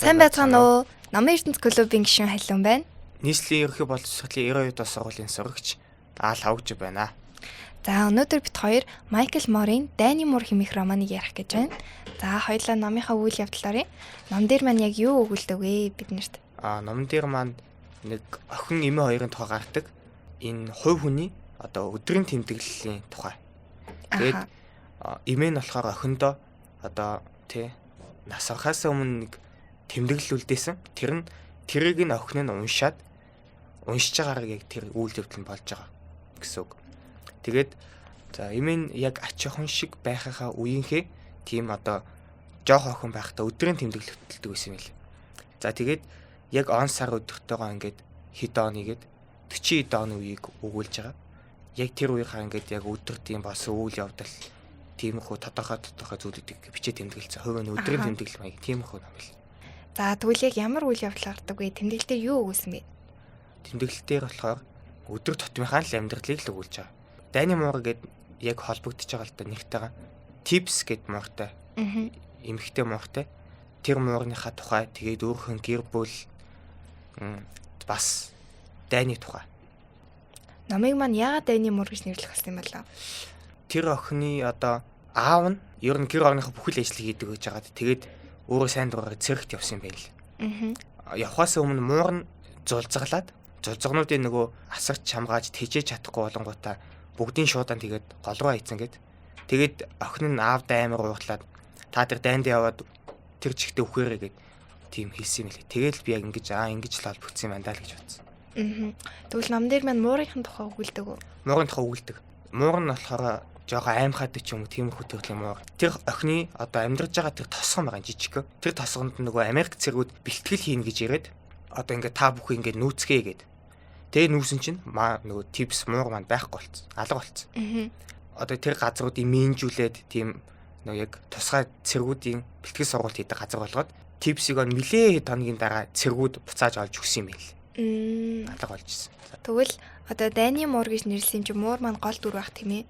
Сайн байцгаана уу? Намын ертөнц клубын гишүүн Халиун байна. Нийслэлийн ерөнхий боловсролын 92 дахь сургуулийн сурагч Аал Хавж байна. За өнөөдөр бид хоёр Майкл Морийн Дайны муур хэмээх романыг ярих гэж байна. За хоёулаа номынхаа үйл явдлаараа ном дээр маань яг юу өгүүлдэг вэ биднэрт? Ном дээр маань нэг охин эмээ хоёрын тухай гардаг. Энэ хувь хүний одоо өдрийн тэмдэглэлийн тухай. Тэгээд эмээ нь болохоор охиндоо одоо нас орохоос өмнө нэг тэмдэглэл үлдээсэн. Тэрийг нь охин нь уншиж байгаагаар яг тэр үйл явдал нь болж байгаа гэсэн үг. Тэгээд за эмээ нь яг ач охин шиг байхаа үеийнхээ тийм одоо жоох охин байхдаа өдрийн тэмдэглэл хөтэлдэг байсан юм л. За тэгээд яг он сар өдөртөөгөө ингээд хэд оны гээд 40 хэд оны үеийг өгүүлж байгаа. Яг тэр үеийнхаа ингээд яг өдөр тийм болсон үйл явдал тиймэрхүү тодорхой зүйлүүдийг бичиж тэмдэглэсэн. Хувийн өдрийн тэмдэглэл маяг тиймэрхүү ном л. За тэгвэл яг ямар үйл явдал гардаг вэ? Тэмдэглэл дээр юу өгүүлсэн бэ? Тэмдэглэл дээр болохоор өдөр тутмынхаа л амьдралыг л өгүүлж байгаа. Дайны муур гээд яг холбогдож байгаа л да нэгтэйгээ tips гэд мууртай. Эмхтэй мууртай. Тэр муурныхаа тухай тэгээд өөрхөн гэр бүл бас дайны тухай. Номыг маань яагаад Дайны муур гэж нэрлэх болсон юм бэ? Тэр охины одоо аав нь ер нь гэр орныхоо бүхэл ажлыг хийдэг гэж байгаа. Тэгээд өөрөө сайн дураар цэрэгт явсан юм байл. Явхаас өмнө муур нь зулзаглаад зулзгнуудын нөгөө асарч хамгааж тэжээж чадахгүй болонгуудаа бүгдийн шуудаан тэгээд гол руу хайцсан гэд. Тэгээд охин нь аавд амар уурлаад та тэр дайнд яваад тэр чигтээ үхээрээ гэд тийм хэлсэн юм лээ. Тэгэл би яг ингэж л холбогдсон юм байна даа л гэж бодсон. Тэгвэл ном дээр маань муурынхын тухай өгүүлдэг үү? Муурын тухай өгүүлдэг. Муур нь болохоор жоохон аймхаад ч юм уу тиймэрхүү төрлийн муур. Тэр охины одоо амьдарч байгаа тэр тосгон байгаа жижиг. Тэр тосгонд нөгөө Америк цэргүүд бэлтгэл хийнэ гэж яриад одоо ингээд та бүхэн ингээд нүүцгээ гэд. Тэгээ нүүсэн чинь нөгөө tips муур маань байхгүй болцсон. Алга болцсон. Одоо тэр газруудыг минжүүлээд тийм нөгөө яг тусгай цэргүүдийн бэлтгэл сургалт хийдэг газар болгоод tipsийг он нилээ хоногийн дараа цэргүүд буцааж олж өгсөн юм байл. Алга болжсэн. Тэгвэл одоо Дайны муур гэж нэрлсэн чинь муур маань гол дүр байх тийм ээ.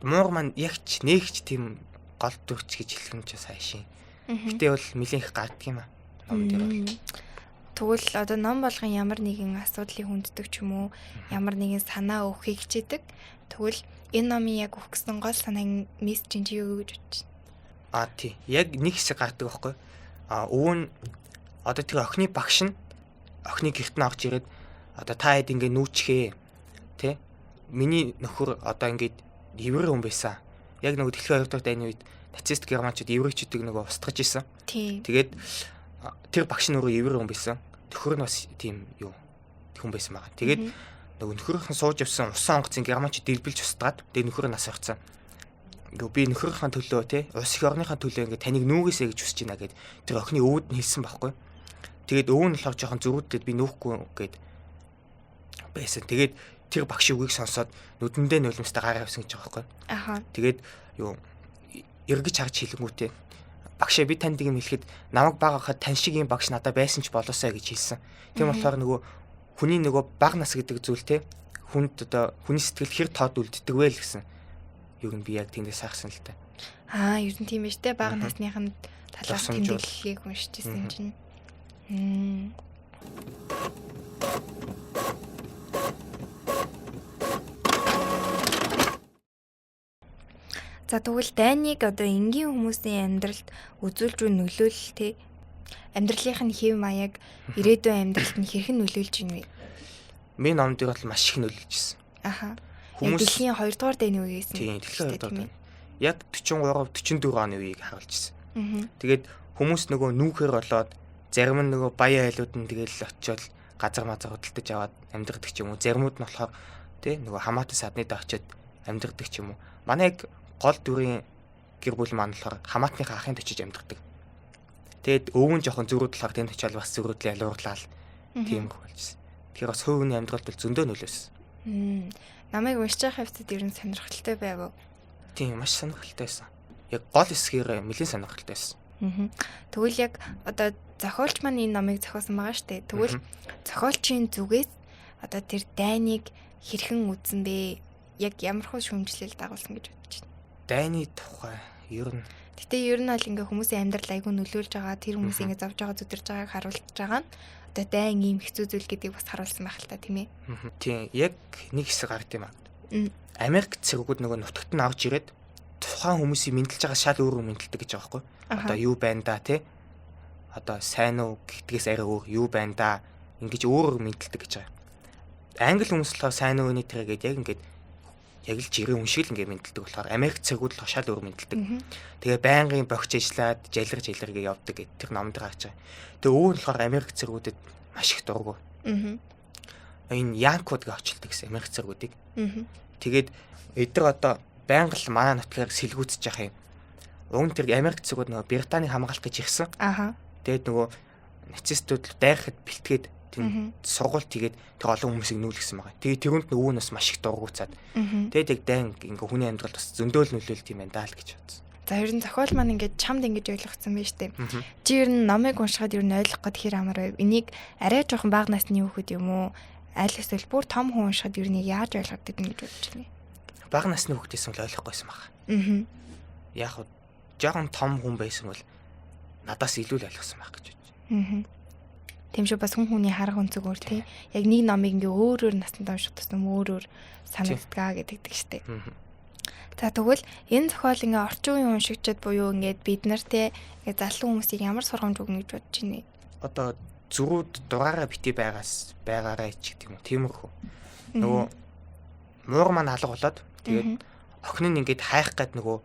Муур маань ягч нээгч тийм гол дүрч гэж хэлэх юм чи сайн шин. Гэтэ бол нэлээд их гарддаг юм аа. Ном дээр. Тэгвэл одоо ном болгон ямар нэгэн асуудлыг хүнддэг ч юм уу, ямар нэгэн санаа өгөхийг хичээдэг. Тэгвэл энэ номын яг өгсөн гол санааг мессеж чи юу гэж бодож байна? Тий. Яг нэг хэсэг гардаг байхгүй. Өвөн одоо тэр охины багш нь охины гэрт нь орж ирээд одоо та хэд ингэ нүүчхээ. Тэ? Миний нөхөр одоо ингэ еврей хүн байсан. Яг нөгөө дэлхийн 2 дахь дайны үед нацист германчууд еврейчүүдийг нөгөө устгаж исэн. Тэгээд тэр багш нь өөрөө еврей хүн байсан. Нөхөр нь бас тийм хүн байсан байгаа. Тэгээд нөгөө нөхөрийнхэн сууж явсан усан онгоцын германчууд дэлбэлж устгаад тэгээд нөхөр нь нас орцсон. Ингээ би нөхөрийнхээ төлөө улс их орныхаа төлөө ингээ таныг нүүгээсэй гэж хүсэж байна гэд тэр охины өвөд нь хэлсэн байхгүй. Тэгээд өвөө нь болохоор жоохон зөрүүдэд би нүүхгүй гэд байсан. Тэгээд тэр багш үгийг сонсоод нүдэндээ нулимстай гараа авсан гэж байгаа байхгүй. Тэгээд эргэж харж хэлэнгүүтээ багшаа би танд юм хэлэхэд намайг баг хахад тань шиг юм багш надад байсан ч болоосаа гэж хэлсэн. Тийм болохоор нөгөө хүний нөгөө баг нас гэдэг зүйл хүнд одоо хүний сэтгэл хэр тод үлддэг вэ л гэсэн. Юу н би яг тэндээс хайхсан л та. Ер нь тийм байж тээ баг насныхын талаас тэмдэглэлийг уншиж ирсэн юм чинь. За тэгвэл Дайныг одоо энгийн хүмүүсийн амьдралд үзүүлж буй нөлөөлөл амьдралынх нь хэв маяг ирээдүйн амьдралд нь хэрхэн нөлөөлж байна вэ? Миний номд бол маш их нөлөөлж ирсэн. Хүмүүс дэлхийн 2 дугаар дайны үеэс нь. Тийм, дэлхийн 2 дугаар. Яг 43 44 оны үеийг харуулж ирсэн. Тэгээд хүмүүс нөгөө нүүхээр болоод зарим нь нөгөө баян айлууд нь тэгэл очиод газар мазар хөдөлтөж аваад амьдардаг ч юм уу. Заримуд нь болохоор нөгөө хамаатан садны дэ очиод амьдардаг ч юм уу. Манай яг гол дүрийн гэр бүл маань болохоор хамаатныхаа ахынд очиж амьдардаг. Тэгээд өвөн жоохон зөрүүд болохоор тэнд очиад бас зөрүүдлээ ялуурлаа тийм болжсэн. Тэгэхээр бас хувийн амьдралд бол зөндөө нөлөөсөн. Намайг уншиж байгаа хэвчээд ер нь сонирхолтой байв уу? Тийм, маш сонирхолтой байсан. Яг гол хэсгээр нэлээд сонирхолтой байсан. Тэгвэл яг одоо зохиолч маань энэ номыг зохиосон байгаа шүү дээ. Тэгвэл зохиолчийн зүгээс одоо тэр Дайныг хэрхэн үзсэн бэ? Яг ямар хөө шүүмжлэл дагуулсан гэж бодож байна? дайны тухай ер нь Гэтэ ер нь бол ингээ хүмүүсийн амьдрал айгүй нөлөөлж байгаа, тэр хүмүүс ингээ зовж байгаа, зүдэрж байгааг харуулж байгаа нь одоо дайн ийм хэцүү зүйл гэдгийг бас харуулсан байх л та тийм ээ. Тийм яг нэг хэсэг гард юм аа. Америк цэргүүд нөгөө нутагт нь авч ирээд тухайн хүмүүсийн мэдлж байгаа шал өөр мэдлдэг гэж байгаа байхгүй. Одоо юу байна да тий? Одоо сайн уу гэдгээс арай өөр юу байна да ингэж өөр мэдлдэг гэж байгаа. Англи хүмүүс болохоор сайн уу өнөтрэ гэдэг яг ингээд яг л жирийн хүн шиг л ингээд мэдлдэг болохоор Америк цэргүүд л шал өөр мэдлдэг. Тэгээ байнгын богч ажиллаад жалиргээ явдаг гэд тэр номд гарч байгаа. Тэгээ өөр нь болохоор Америк цэргүүдэд маш их дургу. Энэ янкууд гэж очилдог гэсэн Америк цэргүүдийг. Тэгээд эдгээр одоо байнга л манай нутгаар сэлгүүцэж явах юм. Уг нь тэр Америк цэргүүд нөгөө Британийг хамгаалах гэж ирсэн. Тэгээд нөгөө нацистууд дайрахад бэлтгээд сургуульт тэгээд тэр олон хүмүүсийг нүүлгсэн байгаа. Тэгээд тэрүүнд нөгөө нь бас маш их дургуцаад. Тэгээд яг дайн ингээ хүний амьдралд бас зөндөөл нөлөөлт юм байна даа л гэж бодсон. За ер нь зохиол маань ингээд чамд ингэж ойлгоцсон байж тээ. Чи ер нь номыг уншихад ер нь ойлгох гээд хэр амар байв. Энийг арай жоохон бага насны хүүхэд юм уу? Аль эсвэл бүр том хүн уншихад ер нь яаж ойлгох гэдэг нь гэж бодож байна. Бага насны хүүхдээс л ойлгохгүйсэн баг. Яг хөө жоохон том хүн байсан бол надаас илүү л ойлгосон байх гэж бодож. Тийм шүү бас хүний харах өнцөг өөр тий. Яг нэг номыг ингээ өөр насанд унших тусам өөр санагдгаа гэдэг штеп. За тэгвэл энэ зохиол ингээ орчин үеийн уншигчид буюу ингээд бид нар те ингээ залуу хүмүүсийг ямар сургамж өгнө гэж бодож байна вэ? Одоо зүрүүд дураараа бити байгаарай ч гэдэг юм уу. Тиймэрхүү. Нөгөө муур маань алга болоод тэгээд охин нь ингээд хайх гээд нөгөө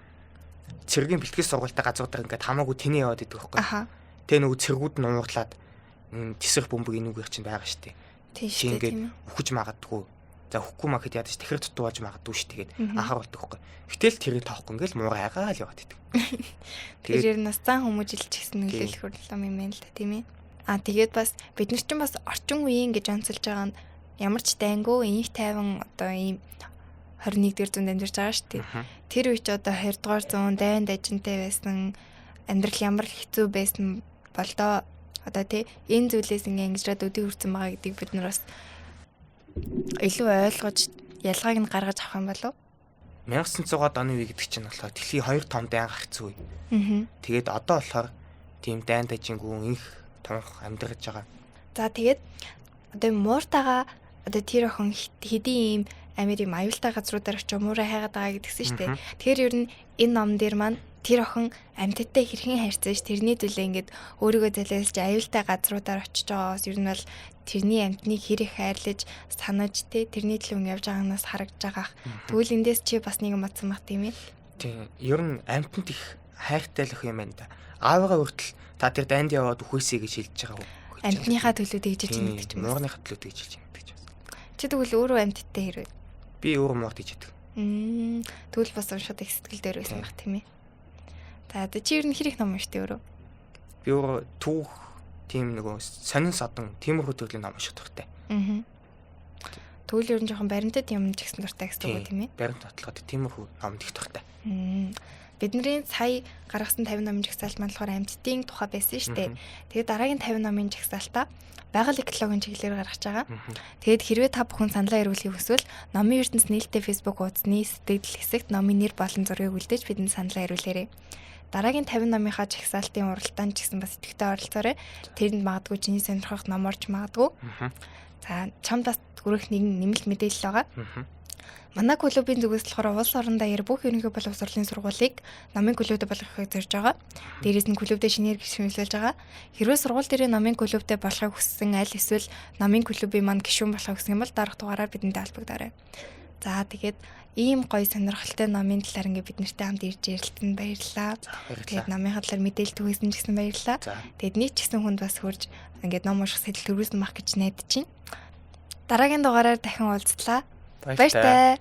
цэргийн бэлтгэл сургуультай газруудаар ингээд хамаагүй тэний яваад идэг байхгүй. Тэгээ нөгөө цэргүүд нь уурлаад тесрэх бөмбөг энүүгээр чинь байгаа штеп. Тийм ингээд үхэж магадгүй. За хүхгүй махад ядаж тэгэхэр дутууж магадгүй ш тэгээд анхааруулдаг байхгүй. Гэтэл тэрийг тоохгүй ингээл муур хайгаа л яваад идэг. Тэгээд нас цаан хүмүүжилж гисэн нөлөөлөх хөрлөм юм байна л да тийм ээ. Тэгээд бас бид нар ч бас орчин үеийн гэж онцолж байгаа нь ямар ч дайнгуу инх тайван одоо ийм 21-р зуунд амьдарч байгаа ш тийм. Тэр үеч одоо 20-р зуун дайн дажинтай байсан амьдрал ямар хэцүү байсан болдоо одоо тий энэ зүйлээс ингээ ангижраад өдөө хүрсэн байгаа гэдгийг бид нар бас илүү ойлгож ялгааг нь гаргаж авах юм болов 1900-аад оны үе гэдэг чинь болохоор дэлхийн 2 том дайн гарцсан үе. Тэгээд одоо болохоор тийм дайн дажингүү инх тонх амьдарч байгаа. За тэгээд одоо мууртаага одоо тэр охин хэдийн ийм Америк аюултай газруудаар очиж муураа хайгаад байгаа гэдгсэн шүү дээ. Тэгэхээр ер нь энэ ном дээр маань тэр охин амьтадтай хэрхэн харьцаж тэрний төлөө ингээд өөрийгөө залиулж аюултай газруудаар очиж байгаагаас ер нь бол тэрний амьтныг хэрэг хайрлаж санаж тэрний төлөө явж байгаанаас харагдж байгаа. Тэгвэл эндээс чи бас нэг юм бодсон баг тийм ээ. Тийм. Ер нь амьтанд их хайртай л өх юм байна да. Аавыгаа хүртэл та тэр дайнд яваад үхээсэй гэж хэлж байгаа уу? Амьтныхаа төлөө тэгж хэлж байгаа гэдэг юм. Муурныхаа төлөө тэгж хэлж байгаа гэж байна. Чи тэгвэл өөрөө амьтадтай хэрэг. Би өөрөө муурд гэж хэлдэг. Тэгвэл бас уншаад их сэтгэл дээр байсан баг тийм ээ. За чи ер нь хэрэг ном уншдаг өөрөө? Би өөрөө түүх тийм нөгөө сонин садан тиймэрхүү төрлийн ном унших дуртай. Тэгвэл ер нь жоохон баримтат юм ч гэсэн дуртай гэсэн үг тийм ээ. Баримт баталгаад тиймэрхүү ном их дуртай. Бидний сая гаргасан 50 номын жагсаалт маань болохоор амьтдын тухай байсан шүү дээ. Тэгээд дараагийн 50 номын жагсаалтаа байгаль экологийн чиглэлээр гаргаж байгаа. Тэгээд хэрвээ та бүхэн саналаа эргүүлэхийг хүсвэл номын ертөнц нээлттэй Facebook хуудасны сэтгэл хэсэгт номын нэр болон зургийг үлдээж бидэнд саналаа эргүүлээрэй. Дараагийн 50 номынхаа жагсаалтын уралдаанд ч гэсэн бас идэвхтэй оролцоорой. Тэрэнд магадгүй чиний сонирхох ном орж магадгүй. За чамд бас хүрэх нэгэн нэмэлт мэдээлэл байгаа. Манай клубын зүгээс болохоор улс орон даяар бүх ерөнхий боловсролын сургуулийг номын клубтэй болгохыг зорж байгаа. Дээрээс нь клубтэй шинээр гишүүнлүүлж байгаа. Хэрвээ сургууль дээр номын клубтэй болохыг хүссэн аль эсвэл номын клубын маань гишүүн болохыг хүсэх юм бол дараах дугаараар бидэнтэй холбогдорой. За тэгээд ийм гоё сонирхолтой номын талаар ингээд бид нартай хамт ирж ярилцсан баярлалаа. Тэгээд номын талаар мэдээлэл түгээсэн ч гэсэн баярлалаа. Тэгээд нийт ч гэсэн хүнд бас хурж ингээд ном унших сэтэл төрүүлсэн мах гэж найдаж байна. Дараагийн дугаараар дахин уулзлаа. Баяртай.